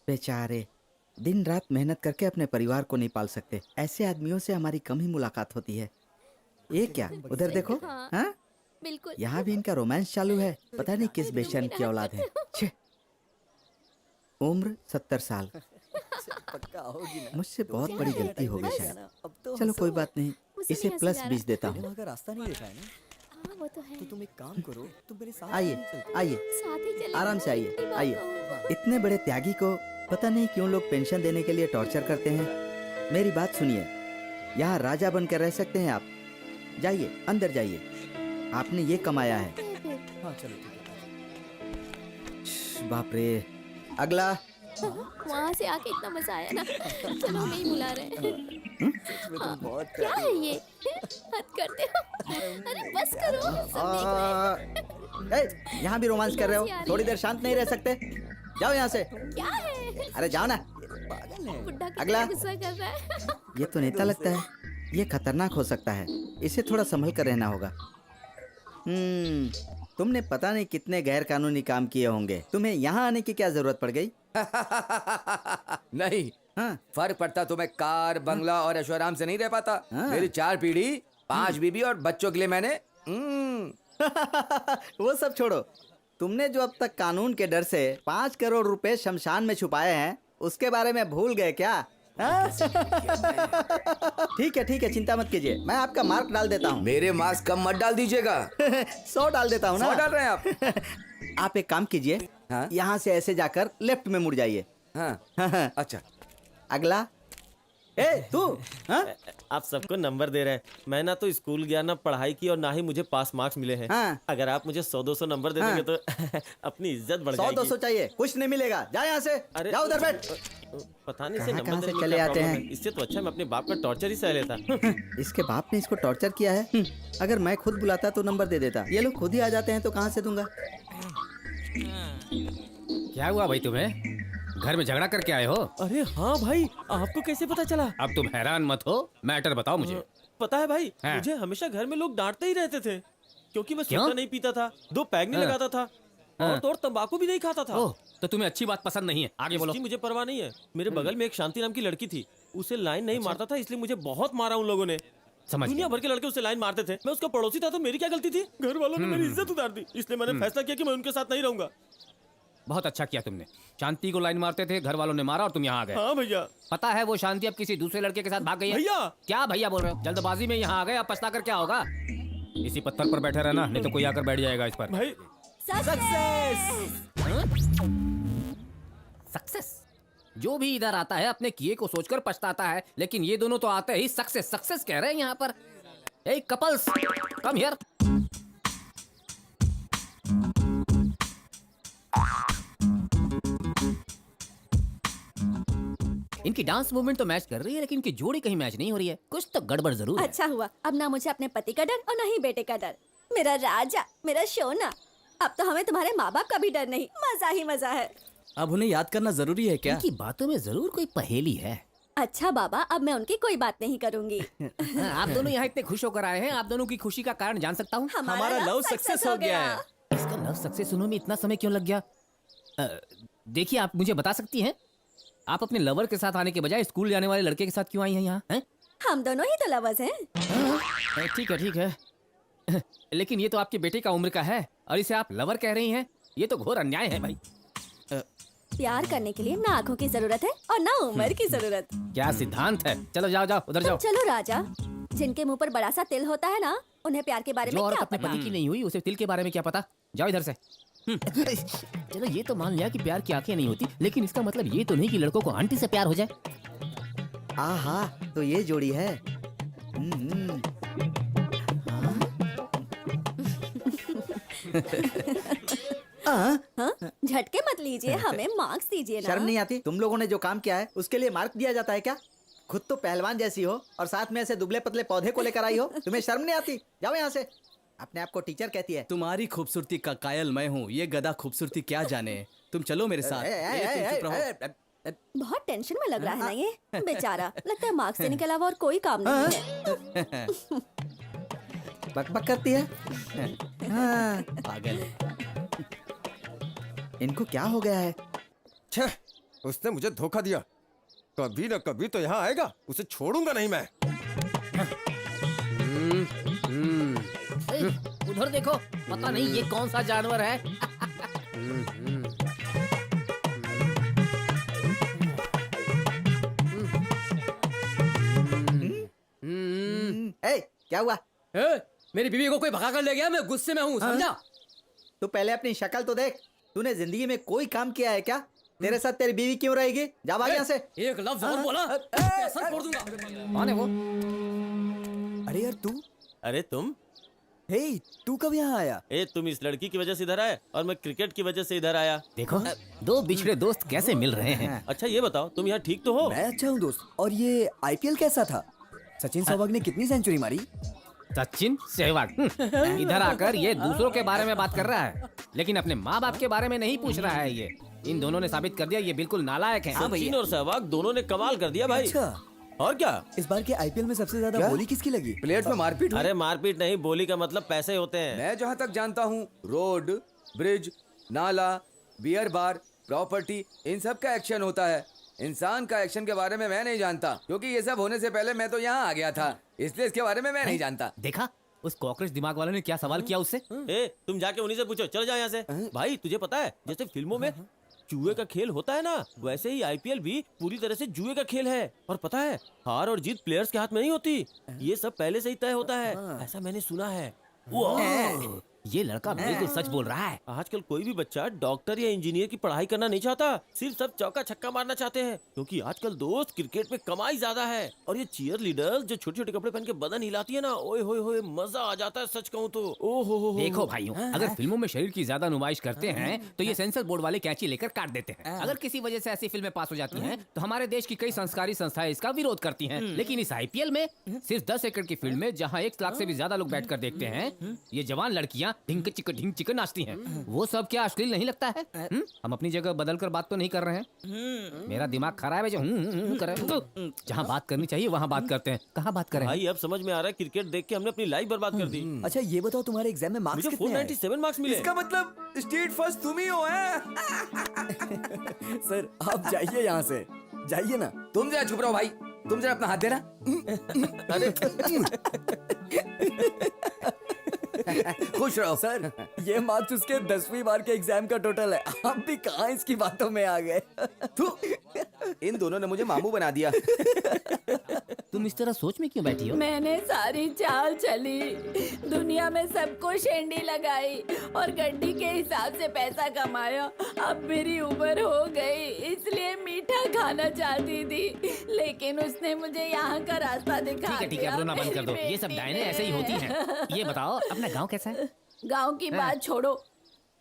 बेचारे दिन रात मेहनत करके अपने परिवार को नहीं पाल सकते। ऐसे आदमियों से हमारी कम ही मुलाकात होती है। ये क्या, उधर देखो। हाँ, हाँ, बिल्कुल। यहाँ भी इनका रोमांस चालू है। पता नहीं किस बेशर्म की औलाद है। छे, उम्र 70 साल। पक्का होगी ना। मुझसे बहुत क्या बड़ी है? गलती हो गई बस। शायद। अब तो चलो हंसो। कोई बात नहीं, मुझे इसे नहीं हंसी प्लस आ रहा। 20 देता मैंने हूँ। वहाँ का रास्ता नहीं देखा है ना। हाँ, वो तो है। तो तुम एक काम करो, तुम मेरे साथ आइए क्यों नहीं चलते? आइए, साथ ही चलेंगे आराम ना, से आइए इतनी बात आइए। कहो। इतने बड़े त्यागी को पता नहीं क्यों लोग पेंशन देने के लिए टॉर्चर करते हैं। मेरी बात सुनिए, यहाँ राजा बनकर रह सकते हैं आप। जाइए अंदर जाइए, आपने ये कमाया है। हाँ चलो ठीक है। बाप रे। अगला। वहाँ से आके इतना मजा आया ना। चलो हमें ही बुला रहे हैं। सच में तुम बहुत क्या प्यारी है ये? हद करते हो। अरे बस करो, सब देख रहे हैं। यहाँ भी रोमांस कर रहे हो? थोड़ी देर शांत नहीं रह सकते? जाओ यहाँ से। क्या है? अरे जाओ ना। पागल है। बुड्ढा अगला। कितना गुस्सा कर रहा है। ये तो नेता लगता है। ये खतरनाक हो सकता है, इसे थोड़ा संभल कर रहना होगा। तुमने पता नहीं कितने गैर कानूनी काम किए होंगे। तुम्हें यहाँ आने की क्या जरूरत पड़ गई? नहीं, हाँ। फर्क पड़ता तो मैं कार बंगला और ऐशो आराम से नहीं रह पाता। हाँ। मेरी 4 पीढ़ी, 5 बीबी और बच्चों के लिए मैंने वो सब छोड़ो। तुमने जो अब तक कानून के डर से 5 करोड़ रुपए शमशान में छुपाए हैं, उसके बारे में भूल गए क्या? हाँ? ठीक है, चिंता मत कीजिए, मैं आपका मार्क डाल देता हूँ। मेरे मास्क कम मत डाल दीजिएगा। 100 डाल देता हूँ ना। 100 डाल रहे हैं आप? आप एक काम कीजिए, हाँ? यहाँ से ऐसे जाकर लेफ्ट में मुड़ जाइए। हाँ, अच्छा। अगला। ए तू, हाँ? आप सबको नंबर दे रहे हैं। मैं ना तो स्कूल गया, ना पढ़ाई की, और ना ही मुझे पास मार्क्स मिले हैं। हाँ। अगर आप मुझे 100-200 नंबर दे देंगे तो अपनी इज्जत बढ़ 100-200 जाएगी। चाहिए, कुछ नहीं मिलेगा। जा यहाँ से। अरे जाओ उधर बैठ। पता नहीं कहाँ से नंबर कहाँ से देने में चले क्या आते प्रॉब्लम हैं? है। इससे तो अच्छा मैं अपने बाप का टॉर्चर ही सह लेता। इसके बाप ने इसको टॉर्चर किया है। अगर मैं खुद बुलाता तो नंबर दे देता। ये लोग खुद ही आ जाते हैं तो कहाँ से दूंगा? क्या हुआ भाई, तुम्हें घर में झगड़ा करके आए हो? अरे हाँ भाई, आपको कैसे पता चला? अब तुम हैरान मत हो, मैटर बताओ मुझे। पता है भाई, हाँ। मुझे हमेशा घर में लोग डांटते ही रहते थे, क्योंकि मैं क्यों? सोडा नहीं पीता था, 2 पैग नहीं हाँ। लगाता था, और तो और तंबाकू भी नहीं खाता था। ओह, तो तुम्हें अच्छी बात पसंद नहीं है। आगे बोलो। इसकी मुझे परवाह नहीं है। मेरे बगल में एक शांति नाम की लड़की थी, उसे लाइन नहीं मारता था, इसलिए मुझे बहुत मारा उन लोगों ने। समझ दुनिया गया। भर के लड़के उसे लाइन मारते थे। मैं उसका पड़ोसी था तो मेरी क्या गलती थी? घर वालों ने मेरी इज्जत उतार दी, इसलिए मैंने फैसला किया कि मैं उनके साथ नहीं रहूंगा। बहुत अच्छा किया तुमने। शांति को लाइन मारते थे, घर वालों ने मारा और तुम यहाँ आ गए। हाँ भैया। पता है वो शांति अब किसी दूसरे लड़के के साथ भाग गई है। भैया। क्या भैया बोल रहे हो? जल्दबाजी में यहाँ आ गए, अब पछता कर क्या होगा? इसी पत्थर पर बैठे रहना, नहीं तो कोई आकर बैठ जाएगा इस पर। भाई सक्सेस। जो भी इधर आता है अपने किए को सोचकर पछताता है, लेकिन ये दोनों तो आते ही सक्सेस सक्सेस कह रहे हैं यहाँ पर। ए कपल्स, कम हियर। इनकी डांस मूवमेंट तो मैच कर रही है, लेकिन इनकी जोड़ी कहीं मैच नहीं हो रही है। कुछ तो गड़बड़ जरूर है। अच्छा हुआ, अब ना मुझे अपने पति का डर और ना ही बेटे का डर। मेरा राजा, मेरा सोना। अब तो हमें तुम्हारे माँ बाप का भी डर नहीं। मजा ही मजा है। अब उन्हें याद करना जरूरी है क्या? इनकी बातों में जरूर कोई पहेली है। अच्छा बाबा, अब मैं उनकी कोई बात नहीं करूंगी। आप दोनों यहाँ इतने खुश होकर आए हैं, आप दोनों की खुशी का कारण जान सकता हूँ? हमारा लव सक्सेस हो गया है। इसका लव सक्सेस होने में इतना समय क्यों लग गया? देखिए, आप मुझे बता सकती हैं, आप अपने लवर के साथ आने के बजाय स्कूल जाने वाले लड़के के साथ क्यों आई हैं यहाँ? हैं? हम दोनों ही तो लवर्स हैं। ठीक है लेकिन ये तो आपके बेटे का उम्र का है और इसे आप लवर कह रही हैं। ये तो घोर अन्याय है भाई। प्यार करने के लिए ना आंखों की जरूरत है और ना उम्र की जरूरत। क्या सिद्धांत है? चलो जाओ जाओ, उधर जाओ। चलो राजा, जिनके मुंह पर बड़ा सा तिल होता है ना, उन्हें प्यार के बारे में जो औरत क्या अपने पता? पति की नहीं हुई, उसे तिल के बारे में क्या पता? जाओ इधर से। चलो ये तो मान लिया कि प्यार की आंखें नहीं होती, लेकिन इसका मतलब ये तो नहीं कि लड़कों को आंटी से प्यार हो जाए। आहा, तो ये जोड़ी है। हाँ? झटके मत लीजिए, हमें मार्क्स दीजिए ना। शर्म नहीं आती? तुम लोगों ने जो काम किया है उसके लिए मार्क दिया जाता है क्या? खुद तो पहलवान जैसी हो और साथ में ऐसे दुबले पतले पौधे को लेकर आई हो। तुम्हें शर्म नहीं आती? जाओ यहाँ से। अपने आप को टीचर कहती है। तुम्हारी खूबसूरती का कायल मैं हूँ, ये गधा खूबसूरती क्या जाने। तुम चलो मेरे साथ। तुम चुप रहो। बहुत टेंशन में लग रहा है ना ये बेचारा। लगता है मार्क्स देने के अलावा और कोई काम नहीं है। बकबक करती है। पागल। इनको क्या हो गया है? छह, उसने मुझे धोखा दिया। कभी न कभी तो यहाँ आएगा, उसे छोड़ूंगा नहीं मैं। उधर देखो, पता नहीं ये कौन सा जानवर है। क्या हुआ? मेरी बीवी को कोई भगा कर ले गया, मैं गुस्से में हूँ, समझा? तू पहले अपनी शक्ल तो देख। तूने जिंदगी में कोई काम किया है क्या? तेरे साथ तेरी बीवी क्यों रहेगी? जा भाग यहाँ से। एक लफ्ज और बोला, सर फोड़ दूंगा। कौन है वो? अरे यार तू, अरे तुम, हे तू कब यहाँ आया? ए तुम इस लड़की की वजह से इधर आए और मैं क्रिकेट की वजह से इधर आया। देखो, दो बिछड़े दोस्त कैसे मिल रहे हैं। अच्छा ये बताओ, तुम यहाँ ठीक तो हो? मैं अच्छा हूँ दोस्त। और ये आईपीएल कैसा था? सचिन सहवाग ने कितनी सेंचुरी मारी? सचिन सहवाग इधर आकर ये दूसरों के बारे में बात कर रहा है, लेकिन अपने माँ बाप के बारे में नहीं पूछ रहा है। ये इन दोनों ने साबित कर दिया ये बिल्कुल नालायक हैं। सचिन और सहवाग दोनों ने कमाल कर दिया भाई। अच्छा, और क्या? इस बार के आईपीएल में सबसे ज्यादा बोली किसकी लगी? प्लेट में मारपीट हुई। अरे मारपीट नहीं, बोली का मतलब पैसे होते हैं। मैं जहाँ तक जानता हूँ, रोड, ब्रिज, नाला, बियर बार, प्रॉपर्टी, इन सब का एक्शन होता है। इंसान का एक्शन के बारे में मैं नहीं जानता, क्योंकि ये सब होने से पहले मैं तो यहाँ आ गया था, इसलिए इसके बारे में मैं नहीं जानता। देखा, उस कॉकरोच दिमाग वाले ने क्या सवाल किया उससे। ए तुम जाके उन्हीं से पूछो, चल जाओ यहाँ से। भाई तुझे पता है, जैसे फिल्मों में जुए का खेल होता है ना, वैसे ही आईपीएल भी पूरी तरह से जुए का खेल है। और पता है, हार और जीत प्लेयर्स के हाथ में नहीं होती, ये सब पहले से ही तय होता है, ऐसा मैंने सुना है। ये लड़का बिल्कुल सच बोल रहा है। आजकल कोई भी बच्चा डॉक्टर या इंजीनियर की पढ़ाई करना नहीं चाहता, सिर्फ सब चौका छक्का मारना चाहते हैं, क्योंकि आजकल दोस्त क्रिकेट में कमाई ज्यादा है। और ये चीयर लीडर्स जो छोटे छोटे कपड़े पहन के बदन हिलाती है ना, ओए होए होए, मजा आ जाता है सच कहूँ तो। ओ हो। देखो भाइयों, अगर फिल्मों में शरीर की ज्यादा नुमाइश करते हैं तो ये सेंसर बोर्ड वाले कैंची लेकर काट देते हैं। अगर किसी वजह से ऐसी फिल्में पास हो जाती हैं तो हमारे देश की कई संस्कारी संस्थाएं इसका विरोध करती हैं। लेकिन इस आईपीएल में सिर्फ 10 एकड़ की फिल्म में जहां 1 लाख से भी ज्यादा लोग बैठकर देखते हैं, ये जवान लड़कियां ढिंक चिकन नाचती हैं। वो सब क्या अश्लील नहीं लगता है? हम अपनी जगह बदल कर बात तो नहीं कर रहे हैं। मेरा दिमाग खराब है जो कर रहे हैं। जहाँ बात करनी चाहिए वहाँ बात करते हैं, कहाँ बात करें? भाई अब समझ में आ रहा है, क्रिकेट देख के हमने अपनी लाइफ बर्बाद कर दी। अच्छा ये बताओ, तुम्हारे एग्जाम में मार्क्स मुझे कितने आए? 497 मार्क्स मिले। इसका मतलब स्टेट फर्स्ट तुम ही हो, हैं? सर आप जाइए यहाँ से, जाइए ना। तुम जरा चुप रहो भाई, तुम जरा अपना हाथ देना। खुश रहो सर, ये मार्क्स उसके 10वीं बार के एग्जाम का टोटल है। आप भी कहाँ इसकी बातों में आ गए? इन दोनों ने मुझे मामू बना दिया। तुम इस तरह सोच में क्यों बैठी हो? मैंने सारी चाल चली, दुनिया में सबको शेंडी लगाई और गड्डी के हिसाब से पैसा कमाया। अब मेरी उम्र हो गई, इसलिए मीठा खाना चाहती थी, लेकिन उसने मुझे यहाँ का रास्ता दिखा ठीक है, अब रोना बंद कर दो। ये सब डायने ऐसे ही होती हैं। ये बताओ, अपना गांव कैसा है? गांव की बात छोड़ो,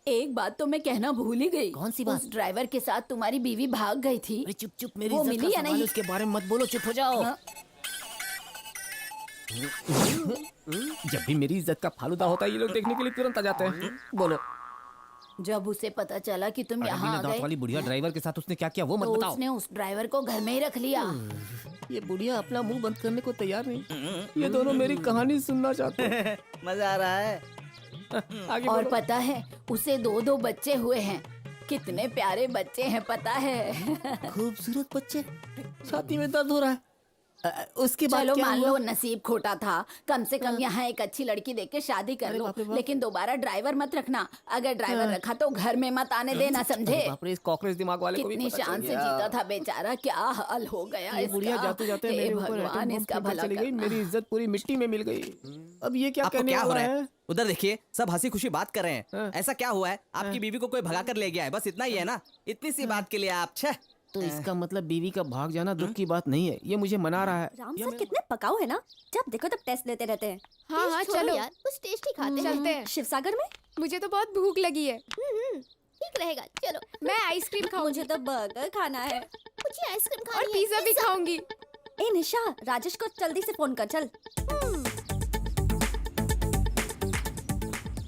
एक बात तो मैं कहना भूल ही गई। कौन सी बात? उस ड्राइवर के साथ तुम्हारी बीवी भाग गई थी। अरे चुप चुप, मेरी वो इज्जत मिली का या सवाल है, नहीं? उसके बारे में मत बोलो, चुप हो जाओ। जब भी मेरी इज्जत का फालूदा होता है, ये लोग देखने के लिए तुरंत आ जाते हैं। बोलो। जब उसे पता चला कि तुम यहाँ आ दांत गए वाली बुढ़िया ड्राइवर के साथ उसने क्या किया वो मत तो बताओ। उसने उस ड्राइवर को घर में ही रख लिया। ये बुढ़िया अपना मुंह बंद करने को तैयार नहीं। ये दोनों मेरी कहानी सुनना चाहते हैं। मजा आ रहा है। आगे और बोलो। पता है उसे 2 बच्चे हुए हैं। कितने प्यारे बच्चे हैं पता है। खूबसूरत बच्चे। छाती में दर्द हो रहा है। उसके बाद चलो क्या मान हुआ? लो नसीब खोटा था, कम से कम यहाँ एक अच्छी लड़की देख के शादी कर लो, बाप रे बाप। लेकिन दोबारा ड्राइवर मत रखना। अगर ड्राइवर रखा तो घर में मत आने देना, समझे? बाप रे, इस कॉकरोच दिमाग वाले को भी कितनी पता चल शान से गया। जीता था बेचारा, क्या हाल हो गया ये बुढ़िया इसका। जाते जाते हे मेरे ऊपर भगवान, एटम बम इसका फेंककर भला चली गई। करना। मेरी इज्जत पूरी मिट्टी में मिल गई। अब ये क्या आपको कहने क्या हो वाला रहा है? है? उधर देखिए, सब हंसी खुशी बात कर रहे हैं। हाँ। ऐसा क्या हुआ है? आपकी बीवी को कोई भगा कर ले गया है, बस इतना ही है ना? इतनी सी बात के लिए आप छह। तो इसका मतलब बीवी का भाग जाना दुख की बात नहीं है, ये मुझे मना रहा है। राम सर कितने पकाऊ है ना, जब देखो तब टेस्ट लेते रहते हैं। हाँ चलो यार, कुछ टेस्टी खाते हैं। चलते हैं। शिवसागर में मुझे तो बहुत भूख लगी है। ठीक रहेगा, चलो। मैं आइसक्रीम खाऊंगी मुझे तो बर्गर खाना है मुझे आइसक्रीम और खानी है। पिज्जा भी खाऊंगी। ए निशा, राजेश को जल्दी से फोन कर चल।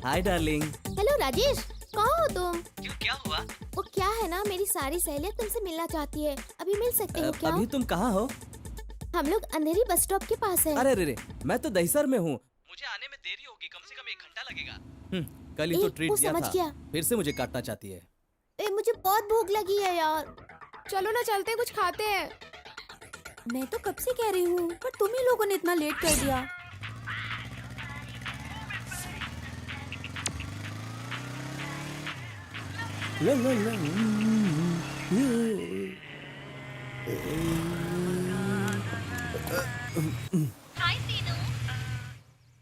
Hi darling. हेलो राजेश, कहाँ हो तुम? क्यों, क्या हुआ? वो क्या है ना, मेरी सारी सहेलियां तुमसे मिलना चाहती है। अभी मिल सकते हो क्या? अभी तुम कहाँ हो? हम लोग अंधेरी बस स्टॉप के पास है। अरे रे, मैं तो दहिसर में हूँ। मुझे आने में देरी होगी, कम से कम 1 घंटा लगेगा। कल ही तो ए, ट्रीट वो दिया समझ था, गया। फिर से मुझे काटना चाहती है। ए, मुझे बहुत भूख लगी है यार। चलो ना चलते कुछ खाते हैं। मैं तो कब से कह रही हूँ, पर तुम ही लोगों ने इतना लेट कर दिया। हाय सीनू,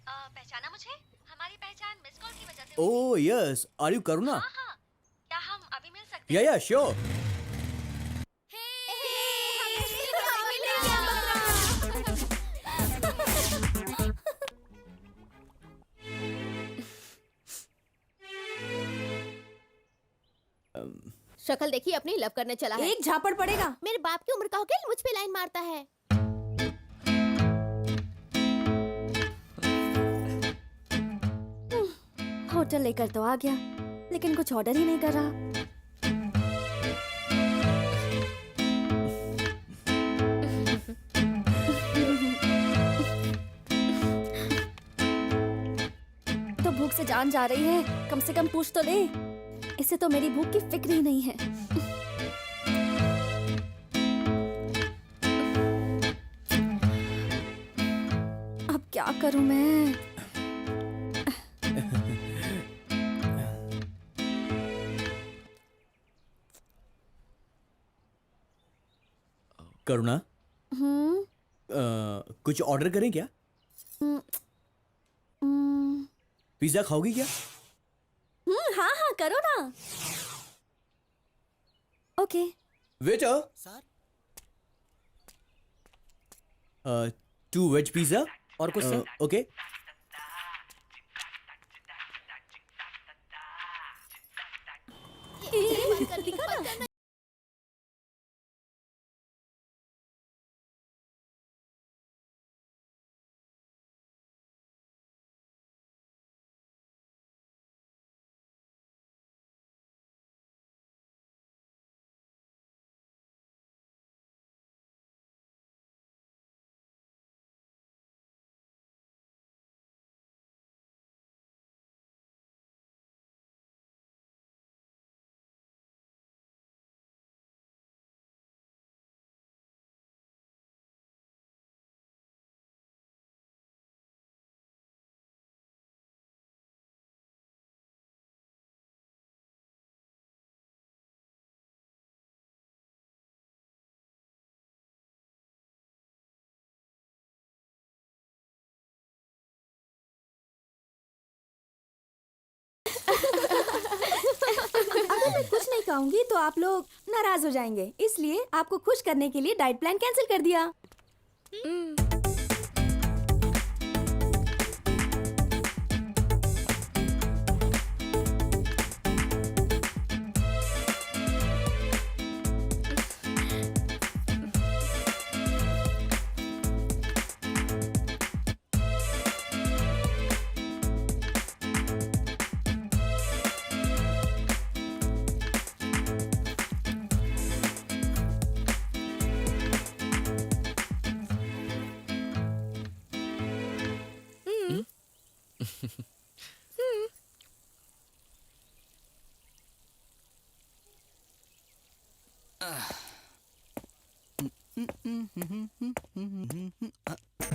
पहचाना मुझे? हमारी पहचान मिस कॉल की वजह से हुई। ओह यस, आर यू करुणा? हाँ हाँ, क्या हम अभी मिल सकते या हैं? या श्योर। शक्ल देखी अपनी, लव करने चला है। एक झापड़ पड़ेगा। मेरे बाप की उम्र का होकर मुझ पे लाइन मारता है। होटल लेकर तो आ गया, लेकिन कुछ ऑर्डर ही नहीं कर रहा। तो भूख से जान जा रही है, कम से कम पूछ तो ले। इसे तो मेरी भूख की फिक्र ही नहीं है। अब क्या करूं मैं? करुणा, कुछ ऑर्डर करें क्या? पिज्जा खाओगी क्या? हाँ हाँ करो ना। Okay. Waiter sir, 2 veg pizza और कुछ सर? ओके। अगर मैं कुछ नहीं खाऊंगी तो आप लोग नाराज हो जाएंगे, इसलिए आपको खुश करने के लिए डाइट प्लान कैंसिल कर दिया।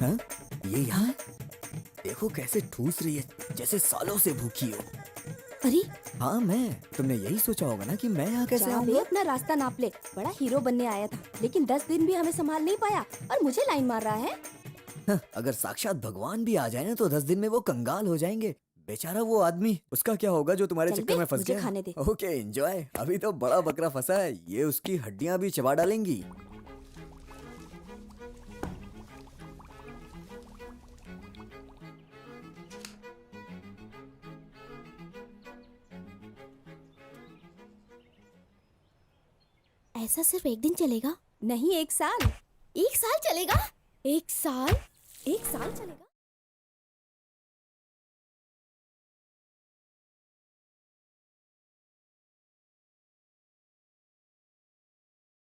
हाँ? ये यहाँ देखो कैसे ठूस रही है, जैसे सालों से भूखी हो। अरे हाँ मैं, तुमने यही सोचा होगा ना कि मैं यहाँ कैसे जाओ आ बे, गया? अपना रास्ता नाप ले। बड़ा हीरो बनने आया था, लेकिन 10 दिन भी हमें संभाल नहीं पाया और मुझे लाइन मार रहा है। हाँ, अगर साक्षात भगवान भी आ जाए ना तो 10 दिन में वो कंगाल हो जाएंगे। बेचारा वो आदमी, उसका क्या होगा जो तुम्हारे चल चक्कर बे, में फंस मुझे गया? खाने दे। Okay enjoy. अभी तो बड़ा बकरा फंसा है, ये उसकी हड्डियां भी चबा डालेंगी। ऐसा सिर्फ एक दिन चलेगा? नहीं, 1 साल। 1 साल चलेगा? 1 साल? 1 साल चलेगा।